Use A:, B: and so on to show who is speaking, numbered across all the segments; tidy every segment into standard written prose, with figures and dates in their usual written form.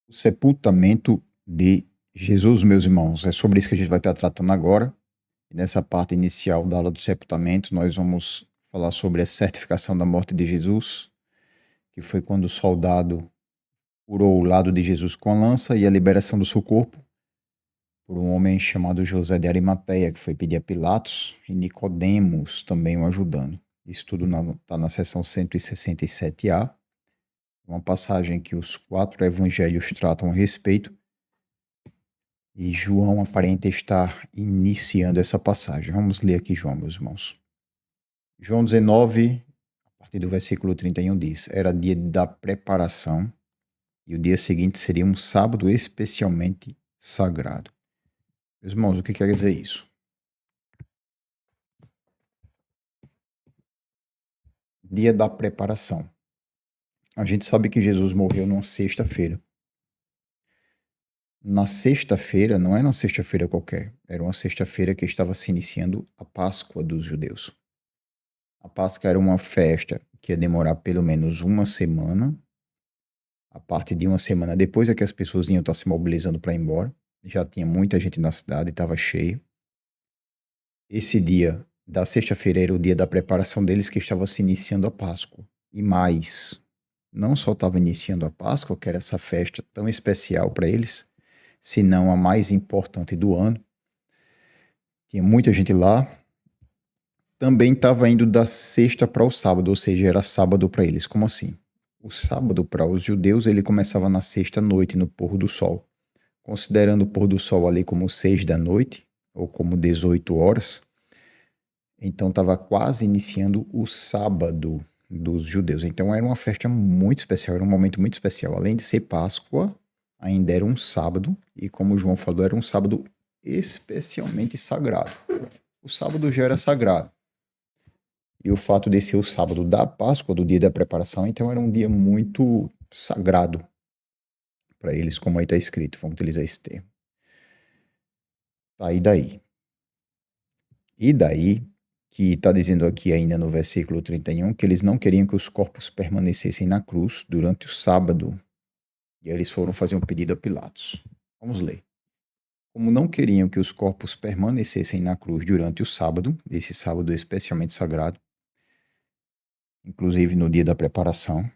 A: O sepultamento de Jesus, meus irmãos. É sobre isso que a gente vai estar tratando agora. E nessa parte inicial da aula do sepultamento, nós vamos falar sobre a certificação da morte de Jesus, que foi quando o soldado furou o lado de Jesus com a lança, e a liberação do seu corpo por um homem chamado José de Arimateia, que foi pedir a Pilatos, e Nicodemos também o ajudando. Isso tudo está na seção 167A, uma passagem que os 4 evangelhos tratam a respeito. E João aparenta estar iniciando essa passagem. Vamos ler aqui João, meus irmãos. João 19, a partir do versículo 31 diz: Era dia da preparação, e o dia seguinte seria um sábado especialmente sagrado. Meus irmãos, o que quer dizer isso? Dia da preparação. A gente sabe que Jesus morreu numa sexta-feira. Na sexta-feira, não é uma sexta-feira qualquer, era uma sexta-feira que estava se iniciando a Páscoa dos judeus. A Páscoa era uma festa que ia demorar pelo menos uma semana. A partir de uma semana depois é que as pessoas iam estar se mobilizando para ir embora. Já tinha muita gente na cidade, estava cheio. Esse dia da sexta-feira era o dia da preparação deles, que estava se iniciando a Páscoa. E mais, não só estava iniciando a Páscoa, que era essa festa tão especial para eles, senão a mais importante do ano. Tinha muita gente lá. Também estava indo da sexta para o sábado, ou seja, era sábado para eles. Como assim? O sábado para os judeus ele começava na sexta-noite, no pôr do sol. Considerando o pôr do sol ali como 6 da noite, ou como 18 horas, então estava quase iniciando o sábado dos judeus. Então era uma festa muito especial, era um momento muito especial. Além de ser Páscoa, ainda era um sábado, e como o João falou, era um sábado especialmente sagrado. O sábado já era sagrado. E o fato de ser o sábado da Páscoa, do dia da preparação, então era um dia muito sagrado para eles, como aí está escrito. Vamos utilizar esse termo. Tá, e daí? E daí, que está dizendo aqui ainda no versículo 31, que eles não queriam que os corpos permanecessem na cruz durante o sábado. E aí eles foram fazer um pedido a Pilatos. Vamos ler. Como não queriam que os corpos permanecessem na cruz durante o sábado, esse sábado especialmente sagrado, inclusive no dia da preparação,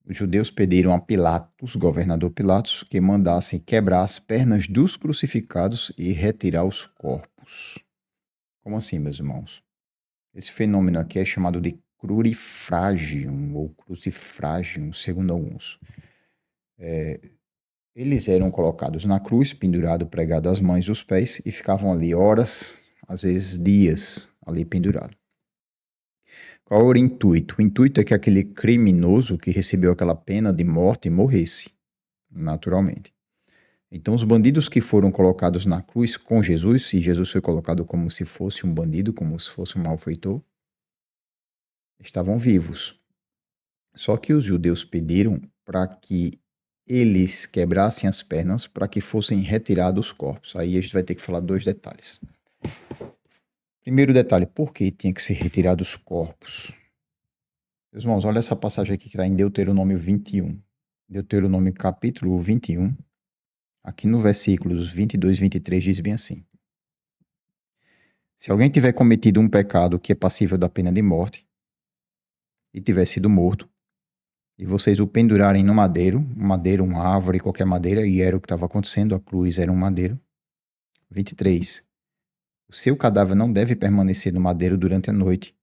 A: os judeus pediram a Pilatos, governador Pilatos, que mandassem quebrar as pernas dos crucificados e retirar os corpos. Como assim, meus irmãos? Esse fenômeno aqui é chamado de crurifragium, ou crucifragium, segundo alguns. Eles eram colocados na cruz, pendurado, pregado às mãos e os pés, e ficavam ali horas, às vezes dias, ali pendurado. Qual era o intuito? O intuito é que aquele criminoso que recebeu aquela pena de morte morresse, naturalmente. Então, os bandidos que foram colocados na cruz com Jesus, e Jesus foi colocado como se fosse um bandido, como se fosse um malfeitor, estavam vivos. Só que os judeus pediram para que eles quebrassem as pernas para que fossem retirados os corpos. Aí a gente vai ter que falar 2 detalhes. Primeiro detalhe, por que tinha que ser retirados os corpos? Meus irmãos, olha essa passagem aqui que está em Deuteronômio 21. Deuteronômio capítulo 21, aqui no versículos 22 e 23 diz bem assim: Se alguém tiver cometido um pecado que é passível da pena de morte e tiver sido morto, e vocês o pendurarem no madeiro, uma árvore, qualquer madeira, e era o que estava acontecendo, a cruz era um madeiro. 23. O seu cadáver não deve permanecer no madeiro durante a noite.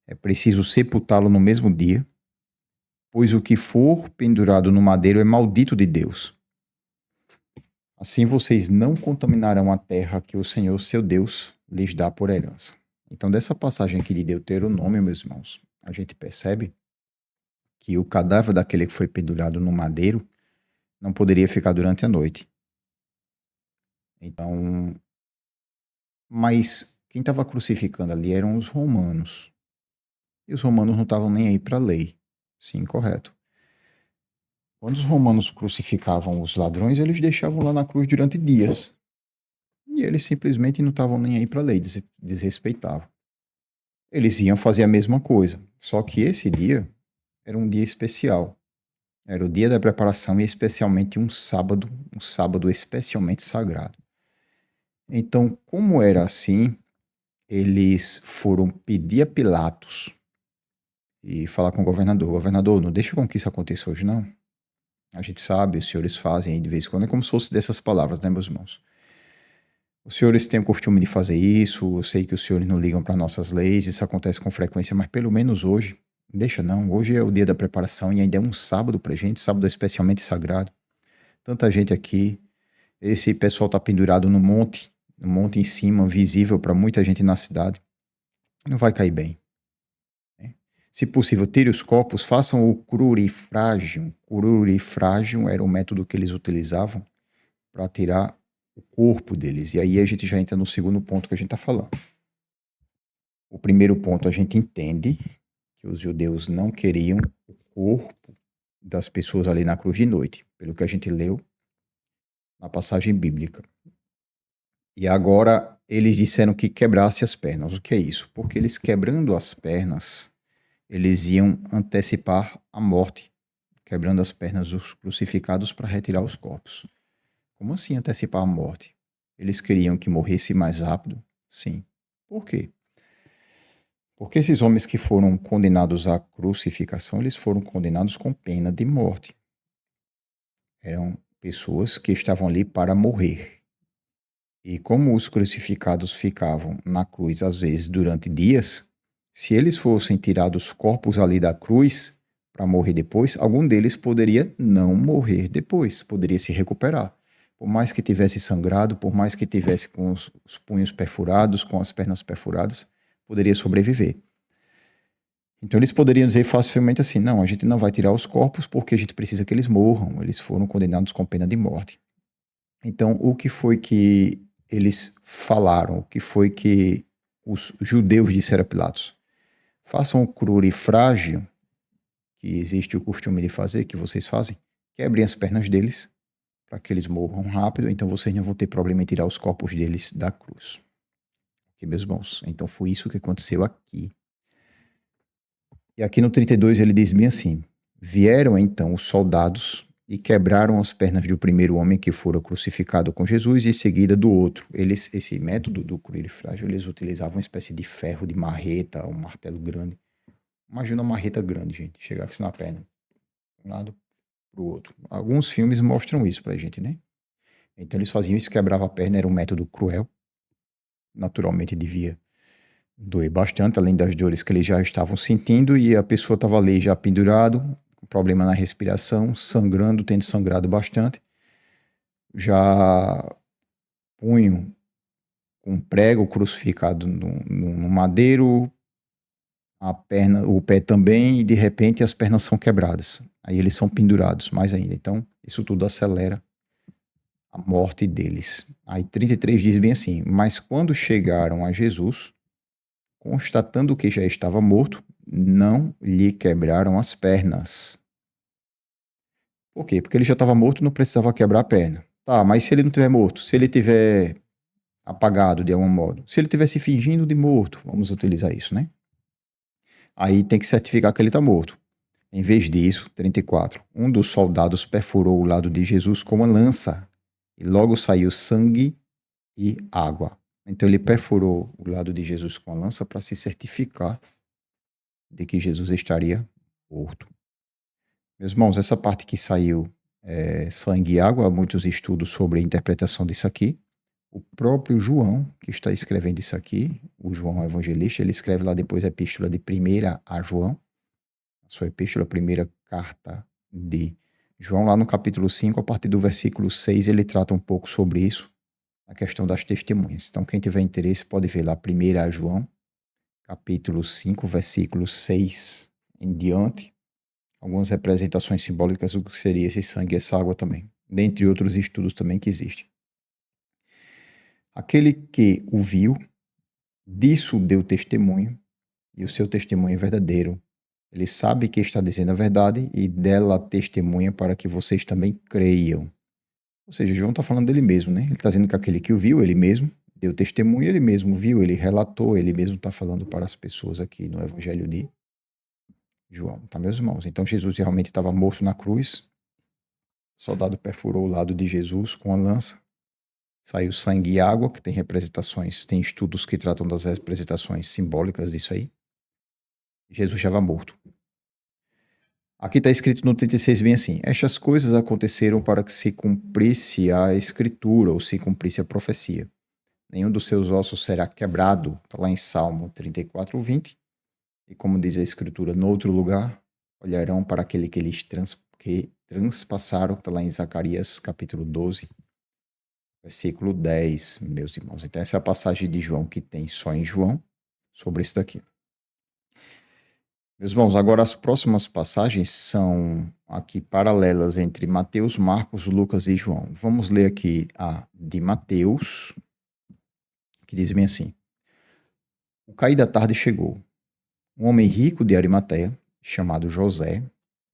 A: É preciso sepultá-lo no mesmo dia, pois o que for pendurado no madeiro é maldito de Deus. Assim vocês não contaminarão a terra que o Senhor, seu Deus, lhes dá por herança. Então, dessa passagem aqui de Deuteronômio, meus irmãos, a gente percebe que o cadáver daquele que foi pendurado no madeiro não poderia ficar durante a noite. Então, mas quem estava crucificando ali eram os romanos. E os romanos não estavam nem aí para a lei. Sim, correto. Quando os romanos crucificavam os ladrões, eles deixavam lá na cruz durante dias. E eles simplesmente não estavam nem aí para a lei, desrespeitavam. Eles iam fazer a mesma coisa. Só que esse dia era um dia especial. Era o dia da preparação e especialmente um sábado especialmente sagrado. Então, como era assim, eles foram pedir a Pilatos e falar com o governador: governador, não deixa com que isso aconteça hoje, não. A gente sabe, os senhores fazem aí de vez em quando, é como se fosse dessas palavras, né, meus irmãos? Os senhores têm o costume de fazer isso, eu sei que os senhores não ligam para nossas leis, isso acontece com frequência, mas pelo menos hoje, deixa não, hoje é o dia da preparação e ainda é um sábado pra gente, sábado especialmente sagrado. Tanta gente aqui, esse pessoal tá pendurado no monte em cima, visível para muita gente na cidade. Não vai cair bem, né? Se possível, tire os copos, façam o crurifrágio. Crurifrágio era o método que eles utilizavam para tirar o corpo deles. E aí a gente já entra no segundo ponto que a gente está falando. O primeiro ponto, a gente entende que os judeus não queriam o corpo das pessoas ali na cruz de noite, pelo que a gente leu na passagem bíblica. E agora eles disseram que quebrasse as pernas. O que é isso? Porque eles quebrando as pernas, eles iam antecipar a morte, quebrando as pernas dos crucificados para retirar os corpos. Como assim antecipar a morte? Eles queriam que morresse mais rápido? Sim. Por quê? Porque esses homens que foram condenados à crucificação, eles foram condenados com pena de morte. Eram pessoas que estavam ali para morrer. E como os crucificados ficavam na cruz, às vezes, durante dias, se eles fossem tirados os corpos ali da cruz para morrer depois, algum deles poderia não morrer depois, poderia se recuperar. Por mais que tivesse sangrado, por mais que tivesse com os punhos perfurados, com as pernas perfuradas, poderia sobreviver. Então eles poderiam dizer facilmente assim: não, a gente não vai tirar os corpos porque a gente precisa que eles morram. Eles foram condenados com pena de morte. Então, o que foi que eles falaram? O que foi que os judeus disseram a Pilatos? Façam o crurifrágio, que existe o costume de fazer, que vocês fazem, quebrem as pernas deles, para que eles morram rápido, então vocês não vão ter problema em tirar os corpos deles da cruz. Ok, meus bons? Então foi isso que aconteceu aqui. E aqui no 32 ele diz bem assim: vieram então os soldados e quebraram as pernas do primeiro homem que fora crucificado com Jesus e em seguida do outro. Esse método do crurifrágio, eles utilizavam uma espécie de ferro de marreta, um martelo grande. Imagina uma marreta grande, gente, chegar aqui na perna, de um lado pro outro. Alguns filmes mostram isso pra gente, né? Então eles faziam isso, quebrava a perna, era um método cruel. Naturalmente devia doer bastante, além das dores que eles já estavam sentindo, e a pessoa estava ali já pendurado, com problema na respiração, sangrando, tendo sangrado bastante. Já punho com um prego crucificado no madeiro, a perna, o pé também, e de repente as pernas são quebradas. Aí eles são pendurados mais ainda. Então, isso tudo acelera a morte deles. Aí 33 diz bem assim: mas quando chegaram a Jesus, constatando que já estava morto, não lhe quebraram as pernas. Por quê? Porque ele já estava morto, não precisava quebrar a perna. Tá, mas se ele não tiver morto, se ele tiver apagado de algum modo, se ele tivesse fingindo de morto, vamos utilizar isso, né? Aí tem que certificar que ele está morto. Em vez disso, 34, um dos soldados perfurou o lado de Jesus com uma lança e logo saiu sangue e água. Então ele perfurou o lado de Jesus com a lança para se certificar de que Jesus estaria morto. Meus irmãos, essa parte que saiu sangue e água, há muitos estudos sobre a interpretação disso aqui. O próprio João, que está escrevendo isso aqui, o João Evangelista, ele escreve lá depois a epístola de 1 a João, a sua epístola, a primeira carta de João, lá no capítulo 5, a partir do versículo 6, ele trata um pouco sobre isso, a questão das testemunhas. Então, quem tiver interesse pode ver lá 1 a João, capítulo 5, versículo 6 em diante, algumas representações simbólicas do que seria esse sangue e essa água também, dentre outros estudos também que existem. Aquele que o viu, disso deu testemunho, e o seu testemunho é verdadeiro. Ele sabe que está dizendo a verdade e dela testemunha para que vocês também creiam. Ou seja, João está falando dele mesmo, né? Ele está dizendo que aquele que o viu, ele mesmo deu testemunho, ele mesmo viu, ele relatou, ele mesmo está falando para as pessoas aqui no Evangelho de João, tá, meus irmãos? Então Jesus realmente estava morto na cruz. O soldado perfurou o lado de Jesus com a lança. Saiu sangue e água, que tem representações, tem estudos que tratam das representações simbólicas disso aí. Jesus estava morto. Aqui está escrito no 36 bem assim: estas coisas aconteceram para que se cumprisse a escritura, ou se cumprisse a profecia. Nenhum dos seus ossos será quebrado. Está lá em Salmo 34, 20. E como diz a escritura no outro lugar, olharão para aquele que eles transpassaram. Está lá em Zacarias capítulo 12, versículo 10, meus irmãos. Então essa é a passagem de João que tem só em João sobre isso daqui. Meus irmãos, agora as próximas passagens são aqui paralelas entre Mateus, Marcos, Lucas e João. Vamos ler aqui a de Mateus, que diz bem assim: o cair da tarde chegou. Um homem rico de Arimateia, chamado José,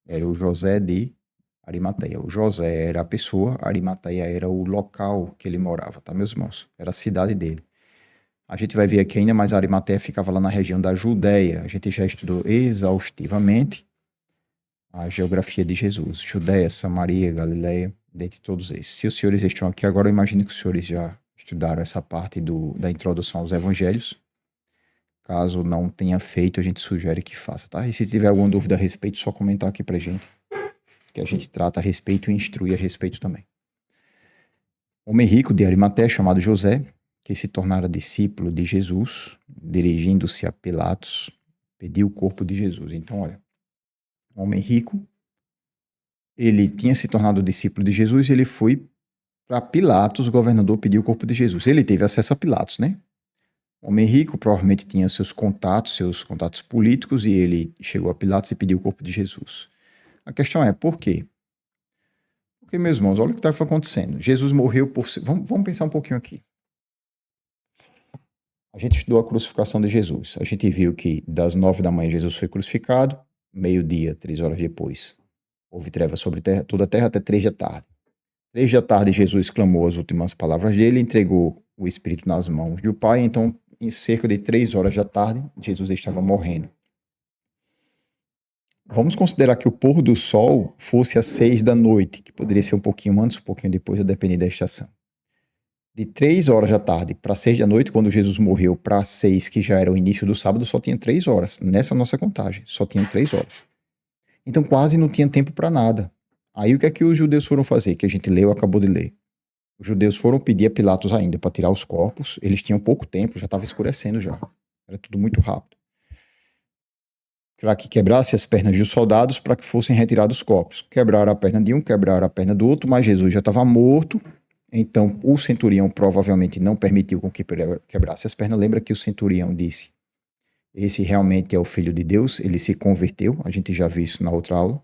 A: era o José de Arimateia. O José era a pessoa, Arimateia era o local que ele morava, tá, meus irmãos? Era a cidade dele. A gente vai ver aqui ainda, mas Arimateia ficava lá na região da Judéia. A gente já estudou exaustivamente a geografia de Jesus. Judéia, Samaria, Galileia, dentre todos esses. Se os senhores estão aqui agora, eu imagino que os senhores já estudaram essa parte da introdução aos evangelhos. Caso não tenha feito, a gente sugere que faça, tá? E se tiver alguma dúvida a respeito, só comentar aqui pra gente, que a gente trata a respeito e instrui a respeito também. Homem rico de Arimateia, chamado José, que se tornara discípulo de Jesus, dirigindo-se a Pilatos, pediu o corpo de Jesus. Então, olha, um homem rico, ele tinha se tornado discípulo de Jesus e ele foi para Pilatos, o governador, pedir o corpo de Jesus. Ele teve acesso a Pilatos, né? Um homem rico provavelmente tinha seus contatos políticos, e ele chegou a Pilatos e pediu o corpo de Jesus. A questão é, por quê? Porque, meus irmãos, olha o que estava acontecendo. Jesus morreu por... Vamos pensar um pouquinho aqui. A gente estudou a crucificação de Jesus. A gente viu que das 9 da manhã Jesus foi crucificado, meio-dia, 3 horas depois. Houve trevas sobre toda a terra até 3 da tarde. 3 da tarde Jesus clamou as últimas palavras dele, entregou o Espírito nas mãos do Pai. Então, em cerca de 3 horas da tarde, Jesus estava morrendo. Vamos considerar que o pôr do sol fosse às 6 da noite, que poderia ser um pouquinho antes, um pouquinho depois, a depender da estação. De 3 horas da tarde para 6 da noite, quando Jesus morreu, para 6, que já era o início do sábado, só tinha 3 horas. Nessa nossa contagem, só tinham 3 horas. Então quase não tinha tempo para nada. Aí o que é que os judeus foram fazer? Que a gente leu, acabou de ler. Os judeus foram pedir a Pilatos ainda para tirar os corpos. Eles tinham pouco tempo, já estava escurecendo já. Era tudo muito rápido. Para que quebrasse as pernas dos soldados para que fossem retirados os corpos. Quebraram a perna de um, quebraram a perna do outro, mas Jesus já estava morto. Então, o centurião provavelmente não permitiu com que quebrasse as pernas. Lembra que o centurião disse: esse realmente é o Filho de Deus, ele se converteu. A gente já viu isso na outra aula.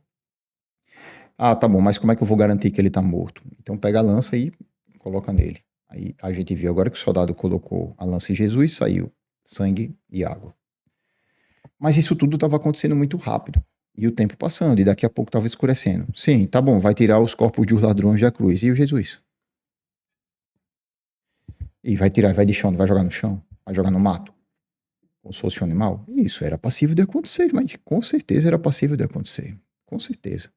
A: Ah, tá bom, mas como é que eu vou garantir que ele está morto? Então, pega a lança e coloca nele. Aí a gente viu agora que o soldado colocou a lança em Jesus, saiu sangue e água. Mas isso tudo estava acontecendo muito rápido. E o tempo passando, e daqui a pouco estava escurecendo. Sim, tá bom, vai tirar os corpos dos ladrões da cruz. E o Jesus? E vai tirar, vai deixar onde? Vai jogar no chão? Vai jogar no mato? Como se fosse um animal? Isso era passível de acontecer, mas com certeza era passível de acontecer. Com certeza.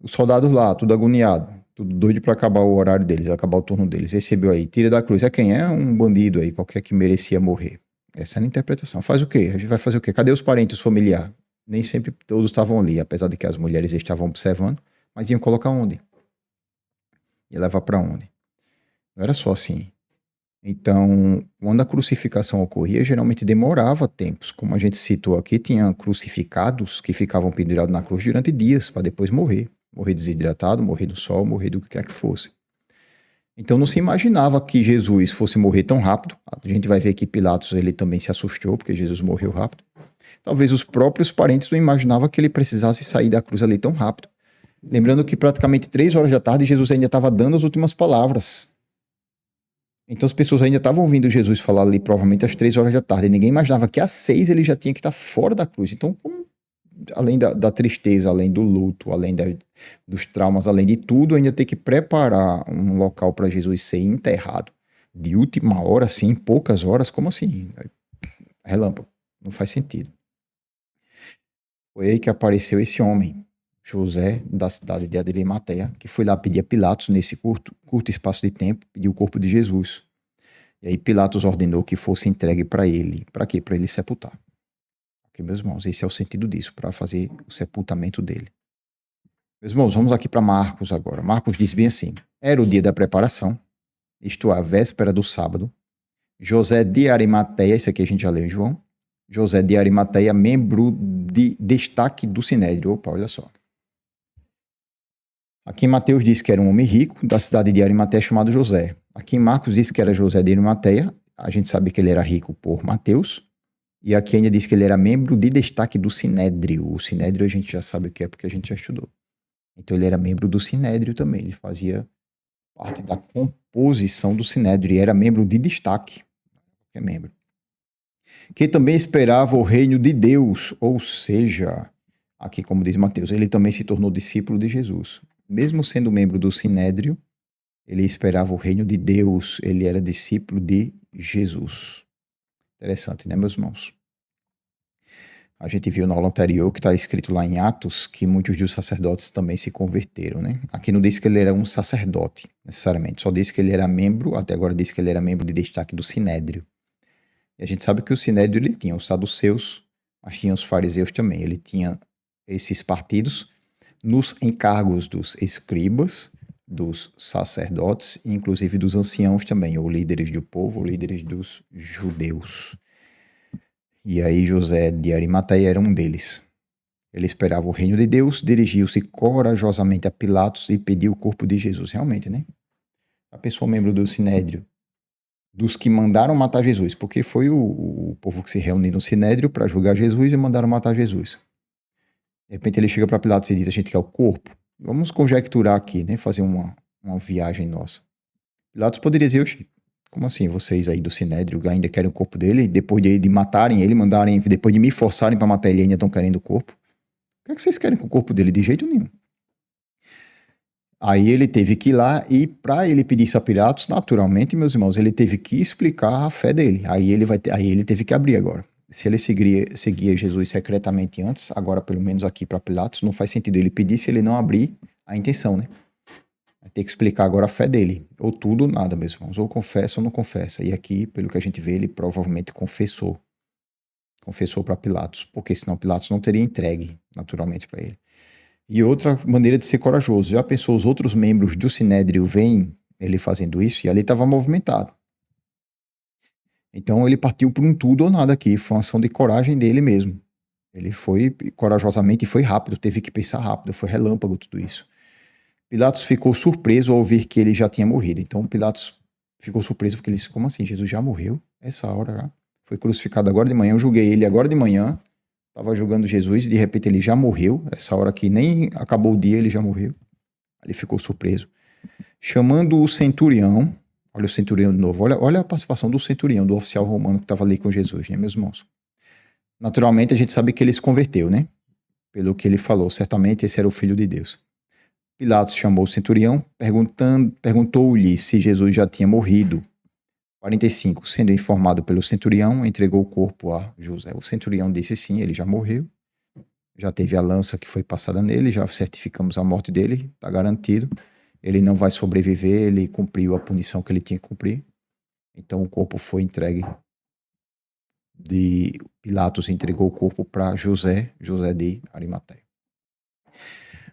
A: Os soldados lá, tudo agoniado, tudo doido para acabar o horário deles, acabar o turno deles. Recebeu aí, tira da cruz. É quem? É um bandido aí, qualquer que merecia morrer. Essa era a interpretação. Faz o quê? A gente vai fazer o quê? Cadê os parentes, os familiares? Nem sempre todos estavam ali, apesar de que as mulheres estavam observando, mas iam colocar onde? Ia levar para onde? Não era só assim. Então, quando a crucificação ocorria, geralmente demorava tempos. Como a gente citou aqui, tinha crucificados que ficavam pendurados na cruz durante dias, para depois morrer. Morrer desidratado, morrer do sol, morrer do que quer que fosse. Então não se imaginava que Jesus fosse morrer tão rápido. A gente vai ver que Pilatos ele também se assustou, porque Jesus morreu rápido. Talvez os próprios parentes não imaginavam que ele precisasse sair da cruz ali tão rápido. Lembrando que praticamente 3 horas da tarde, Jesus ainda estava dando as últimas palavras. Então as pessoas ainda estavam ouvindo Jesus falar ali, provavelmente às 3 horas da tarde. E ninguém imaginava que às 6 ele já tinha que estar fora da cruz. Então, além da tristeza, além do luto, além dos traumas, além de tudo, ainda ter que preparar um local para Jesus ser enterrado. De última hora, assim, poucas horas, como assim? Relâmpago. Não faz sentido. Foi aí que apareceu esse homem, José, da cidade de Arimateia, que foi lá pedir a Pilatos, nesse curto espaço de tempo, pedir o corpo de Jesus. E aí Pilatos ordenou que fosse entregue para ele. Para quê? Para ele sepultar. Ok, meus irmãos, esse é o sentido disso, para fazer o sepultamento dele. Meus irmãos, vamos aqui para Marcos agora. Marcos diz bem assim: era o dia da preparação, isto é, a véspera do sábado. José de Arimateia, esse aqui a gente já leu em João. José de Arimateia, membro de destaque do Sinédrio. Opa, olha só. Aqui em Mateus diz que era um homem rico da cidade de Arimateia chamado José. Aqui em Marcos diz que era José de Arimateia. A gente sabe que ele era rico por Mateus. E aqui ainda diz que ele era membro de destaque do Sinédrio. O Sinédrio a gente já sabe o que é porque a gente já estudou. Então ele era membro do Sinédrio também. Ele fazia parte da composição do Sinédrio e era membro de destaque. Que é membro. Que também esperava o reino de Deus, ou seja, aqui como diz Mateus, ele também se tornou discípulo de Jesus. Mesmo sendo membro do Sinédrio, ele esperava o reino de Deus, ele era discípulo de Jesus. Interessante, né, meus irmãos? A gente viu na aula anterior que está escrito lá em Atos que muitos dos sacerdotes também se converteram, né? Aqui não diz que ele era um sacerdote, necessariamente, só diz que ele era membro, até agora diz que ele era membro de destaque do Sinédrio. E a gente sabe que o Sinédrio ele tinha os saduceus, mas tinha os fariseus também. Ele tinha esses partidos nos encargos dos escribas, dos sacerdotes e inclusive dos anciãos também, ou líderes do povo, ou líderes dos judeus. E aí José de Arimateia era um deles. Ele esperava o reino de Deus, dirigiu-se corajosamente a Pilatos e pediu o corpo de Jesus. Realmente, né? A pessoa membro do Sinédrio, dos que mandaram matar Jesus, porque foi o povo que se reuniu no Sinédrio para julgar Jesus e mandaram matar Jesus. De repente ele chega para Pilatos e diz: a gente quer o corpo. Vamos conjecturar aqui, né? Fazer uma viagem nossa. Pilatos poderia dizer: oxi, como assim vocês aí do Sinédrio ainda querem o corpo dele? Depois de matarem ele, mandarem, depois de me forçarem para matar ele, ainda estão querendo o corpo? O que é que vocês querem com o corpo dele? De jeito nenhum. Aí ele teve que ir lá e para ele pedir isso a Pilatos, naturalmente, meus irmãos, ele teve que explicar a fé dele. Aí ele teve que abrir agora. Se ele seguia Jesus secretamente antes, agora pelo menos aqui para Pilatos, não faz sentido ele pedir se ele não abrir a intenção, né? Vai ter que explicar agora a fé dele. Ou tudo ou nada, meus irmãos. Ou confessa ou não confessa. E aqui, pelo que a gente vê, ele provavelmente confessou. Confessou para Pilatos. Porque senão Pilatos não teria entregue, naturalmente, para ele. E outra maneira de ser corajoso. Já pensou, os outros membros do Sinédrio veem ele fazendo isso? E ali estava movimentado. Então ele partiu por um tudo ou nada aqui. Foi uma ação de coragem dele mesmo. Ele foi corajosamente e foi rápido. Teve que pensar rápido. Foi relâmpago tudo isso. Pilatos ficou surpreso ao ouvir que ele já tinha morrido. Então Pilatos ficou surpreso porque ele disse: como assim? Jesus já morreu? Essa hora já. Foi crucificado agora de manhã. Eu julguei ele agora de manhã. Estava julgando Jesus e de repente ele já morreu. Essa hora que nem acabou o dia, ele já morreu. Ele ficou surpreso. Chamando o centurião. Olha o centurião de novo. Olha a participação do centurião, do oficial romano que estava ali com Jesus, né, meus irmãos? Naturalmente a gente sabe que ele se converteu, né? Pelo que ele falou. Certamente esse era o filho de Deus. Pilatos chamou o centurião, perguntou-lhe se Jesus já tinha morrido. 45. Sendo informado pelo centurião, entregou o corpo a José. O centurião disse sim, ele já morreu. Já teve a lança que foi passada nele, já certificamos a morte dele, está garantido. Ele não vai sobreviver, ele cumpriu a punição que ele tinha que cumprir. Então o corpo foi entregue. Pilatos entregou o corpo para José de Arimateia.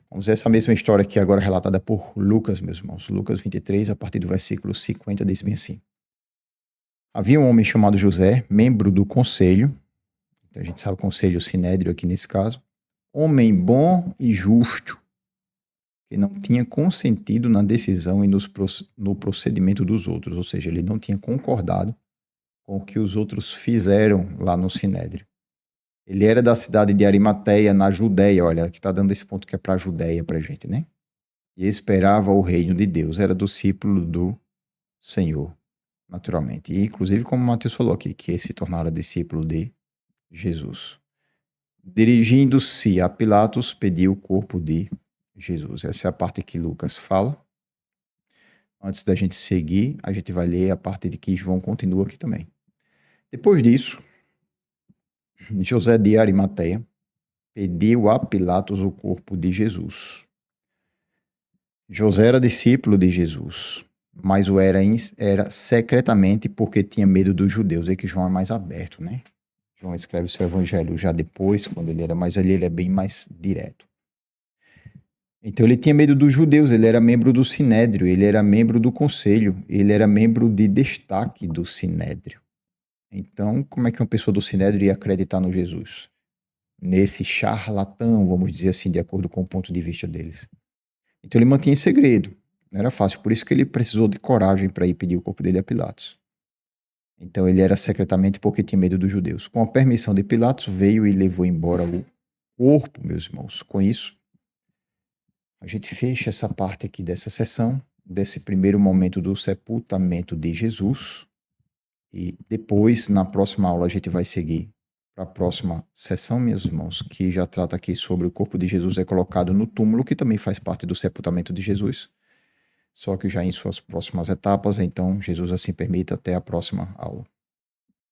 A: Vamos ver essa mesma história aqui agora relatada por Lucas, meus irmãos. Lucas 23, a partir do versículo 50, diz bem assim. Havia um homem chamado José, membro do conselho. Então a gente sabe o conselho Sinédrio aqui nesse caso. Homem bom e justo, que não tinha consentido na decisão e no procedimento dos outros. Ou seja, ele não tinha concordado com o que os outros fizeram lá no Sinédrio. Ele era da cidade de Arimateia, na Judéia. Olha, aqui está dando esse ponto que é para a Judéia, para a gente, né? E esperava o reino de Deus. Era discípulo do Senhor, naturalmente. E, inclusive, como Mateus falou aqui, que se tornara discípulo de Jesus. Dirigindo-se a Pilatos, pediu o corpo de Jesus. Essa é a parte que Lucas fala. Antes da gente seguir, a gente vai ler a parte de que João continua aqui também. Depois disso, José de Arimateia, pediu a Pilatos o corpo de Jesus. José era discípulo de Jesus, mas o era secretamente porque tinha medo dos judeus. É que João é mais aberto, né? João escreve seu evangelho já depois, quando ele era mais ali, ele é bem mais direto. Então ele tinha medo dos judeus, ele era membro do Sinédrio, ele era membro do conselho, ele era membro de destaque do Sinédrio. Então, como é que uma pessoa do Sinédrio ia acreditar no Jesus? Nesse charlatão, vamos dizer assim, de acordo com o ponto de vista deles. Então ele mantinha em segredo. Não era fácil, por isso que ele precisou de coragem para ir pedir o corpo dele a Pilatos. Então ele era secretamente porque tinha medo dos judeus. Com a permissão de Pilatos, veio e levou embora o corpo, meus irmãos. Com isso, a gente fecha essa parte aqui dessa sessão, desse primeiro momento do sepultamento de Jesus. E depois, na próxima aula, a gente vai seguir para a próxima sessão, meus irmãos, que já trata aqui sobre o corpo de Jesus é colocado no túmulo, que também faz parte do sepultamento de Jesus, só que já em suas próximas etapas. Então, Jesus assim permita. Até a próxima aula.